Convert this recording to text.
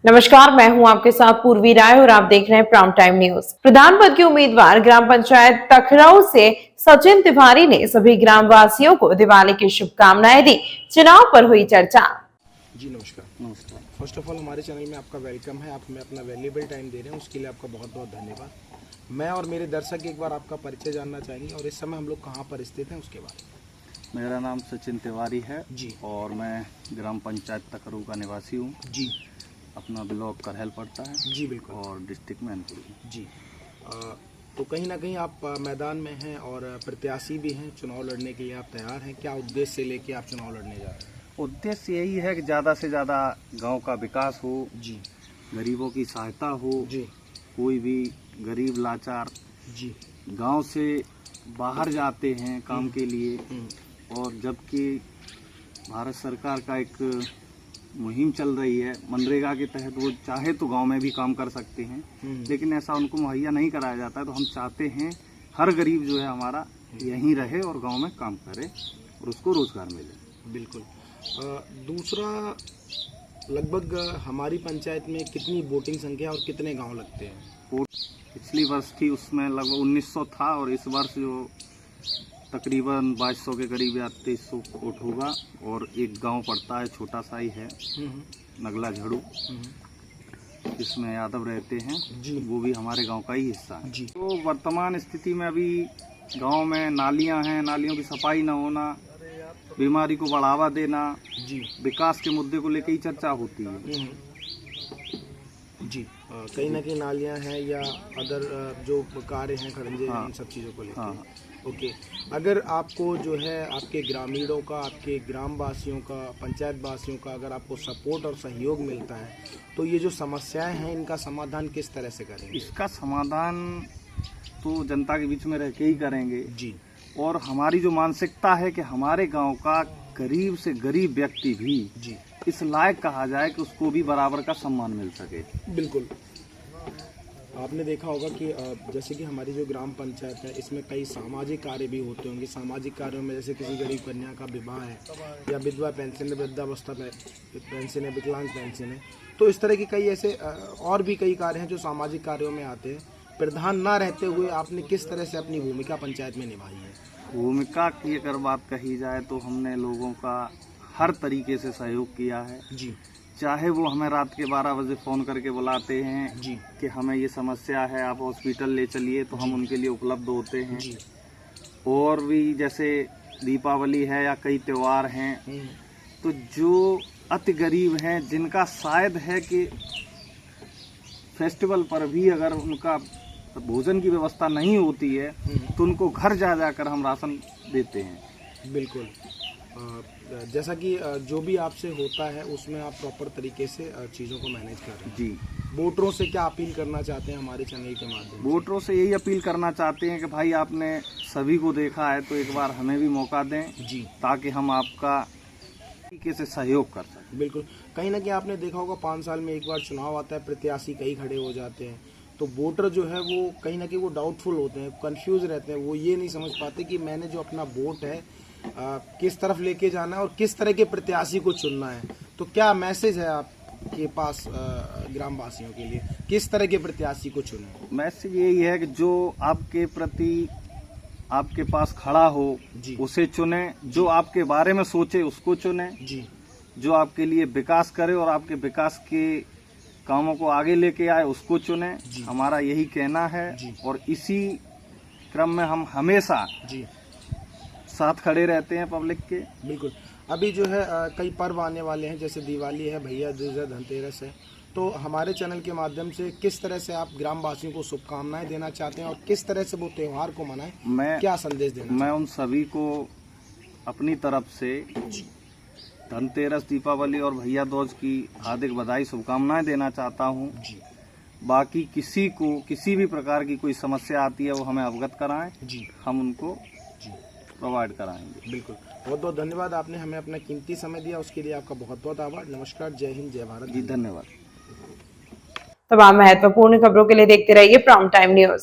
नमस्कार, मैं हूं आपके साथ पूर्वी राय और आप देख रहे हैं प्राइम टाइम न्यूज। प्रधान पद के उम्मीदवार ग्राम पंचायत तखराऊ से सचिन तिवारी ने सभी ग्राम वासियों को दिवाली की शुभकामनाएं दी। चुनाव पर हुई चर्चा। जी नमस्कार। फर्स्ट ऑफ ऑल हमारे चैनल में आपका वेलकम है। आप हमें अपना वैल्यूएबल टाइम दे रहे हैं, उसके लिए आपका बहुत बहुत धन्यवाद। मैं और मेरे दर्शक एक बार आपका परिचय जानना चाहेंगे और इस समय हम लोग कहाँ पर स्थित हैं उसके बारे में। मेरा नाम सचिन तिवारी है जी और मैं ग्राम पंचायत तखराऊ का निवासी हूँ। जी अपना ब्लॉक करहल पड़ता है जी बिल्कुल। और डिस्ट्रिक्ट मैनपुर। जी तो कहीं ना कहीं आप मैदान में हैं और प्रत्याशी भी हैं, चुनाव लड़ने के लिए आप तैयार हैं। क्या उद्देश्य से लेके आप चुनाव लड़ने जा रहे हैं? उद्देश्य यही है कि ज़्यादा से ज़्यादा गांव का विकास हो, जी गरीबों की सहायता हो। जी कोई भी गरीब लाचार जी गांव से बाहर जाते हैं काम के लिए, और जबकि भारत सरकार का एक मुहिम चल रही है मनरेगा के तहत, वो चाहे तो गांव में भी काम कर सकते हैं, लेकिन ऐसा उनको मुहैया नहीं कराया जाता है। तो हम चाहते हैं हर गरीब जो है हमारा यहीं रहे और गांव में काम करे और उसको रोजगार मिले। बिल्कुल। दूसरा, लगभग हमारी पंचायत में कितनी वोटिंग संख्या और कितने गांव लगते हैं? पिछली वर्ष थी उसमें लगभग 1900 था और इस वर्ष जो तकरीबन 2200 के करीब या 2300 वोट होगा। और एक गांव पड़ता है, छोटा सा ही है, नगला झड़ू, जिसमें यादव रहते हैं जी। वो भी हमारे गांव का ही हिस्सा है। जी। तो वर्तमान स्थिति में अभी गांव में नालियां हैं, नालियों की सफाई न होना, बीमारी को बढ़ावा देना, जी विकास के मुद्दे को लेकर ही चर्चा होती है। जी कहीं ना कहीं नालियां हैं या अदर जो कार्य हैं खड़ंजे, हाँ। इन सब चीज़ों को लेकर। हाँ। ओके, अगर आपको जो है आपके ग्रामीणों का, आपके ग्राम वासियों का, पंचायत वासियों का अगर आपको सपोर्ट और सहयोग मिलता है तो ये जो समस्याएं हैं इनका समाधान किस तरह से करेंगे? इसका समाधान तो जनता के बीच में रह के ही करेंगे। जी। और हमारी जो मानसिकता है कि हमारे गांव का गरीब से गरीब व्यक्ति भी जी इस लायक कहा जाए कि उसको भी बराबर का सम्मान मिल सके। बिल्कुल। आपने देखा होगा कि जैसे कि हमारी जो ग्राम पंचायत है इसमें कई सामाजिक कार्य भी होते होंगे। सामाजिक कार्यों में जैसे किसी गरीब कन्या का विवाह है या विधवा पेंशन है, वृद्धावस्था पेंशन है, विकलांग पेंशन है, तो इस तरह की कई ऐसे और भी कई कार्य हैं जो सामाजिक कार्यों में आते हैं। प्रधान ना रहते हुए आपने किस तरह से अपनी भूमिका पंचायत में निभाई है? भूमिका की अगर बात कही जाए तो हमने लोगों का हर तरीके से सहयोग किया है। जी। चाहे वो हमें रात के 12 बजे फ़ोन करके बुलाते हैं जी कि हमें ये समस्या है, आप हॉस्पिटल ले चलिए, तो हम उनके लिए उपलब्ध होते हैं। जी। और भी जैसे दीपावली है या कई त्यौहार हैं, तो जो अति गरीब हैं जिनका शायद है कि फेस्टिवल पर भी अगर उनका भोजन की व्यवस्था नहीं होती है तो उनको घर जा जाकर हम राशन देते हैं। बिल्कुल। जैसा कि जो भी आपसे होता है उसमें आप प्रॉपर तरीके से चीज़ों को मैनेज कर रहे हैं। जी। वोटरों से क्या अपील करना चाहते हैं हमारे चैनल के माध्यम से? वोटरों से यही अपील करना चाहते हैं कि भाई आपने सभी को देखा है तो एक बार हमें भी मौका दें जी, ताकि हम आपका तरीके से सहयोग कर सकें। बिल्कुल। कहीं ना कहीं आपने देखा होगा 5 साल में एक बार चुनाव आता है, प्रत्याशी कई खड़े हो जाते हैं, तो वोटर जो है वो कहीं ना कहीं वो डाउटफुल होते हैं, कंफ्यूज रहते हैं। वो ये नहीं समझ पाते कि मैंने जो अपना वोट है किस तरफ लेके जाना है और किस तरह के प्रत्याशी को चुनना है। तो क्या मैसेज है आपके पास ग्राम वासियों के लिए, किस तरह के प्रत्याशी को चुने? मैसेज यही है कि जो आपके प्रति आपके पास खड़ा हो जी। उसे चुने, जो आपके बारे में सोचे उसको चुने, जी जो आपके लिए विकास करे और आपके विकास के कामों को आगे लेके आए उसको चुने। हमारा यही कहना है जी। और इसी क्रम में हम हमेशा जी साथ खड़े रहते हैं पब्लिक के। बिल्कुल। अभी जो है कई पर्व आने वाले हैं, जैसे दिवाली है, भैया दूज है, धनतेरस है, तो हमारे चैनल के माध्यम से किस तरह से आप ग्राम वासियों को शुभकामनाएं देना चाहते हैं और किस तरह से वो त्योहार को मनाएं? क्या संदेश देना? मैं उन सभी को अपनी तरफ से धनतेरस, दीपावली और भैया दूज की हार्दिक बधाई, शुभकामनाएं देना चाहता हूं। जी। बाकी किसी को किसी भी प्रकार की कोई समस्या आती है वो हमें अवगत कराएं, जी हम उनको जी प्रोवाइड कराएंगे। बिल्कुल। बहुत बहुत धन्यवाद, आपने हमें अपना कीमती समय दिया, उसके लिए आपका बहुत बहुत आभार। नमस्कार, जय हिंद, जय भारत। जी धन्यवाद। तमाम महत्वपूर्ण खबरों के लिए देखते रहिए प्राइम टाइम न्यूज।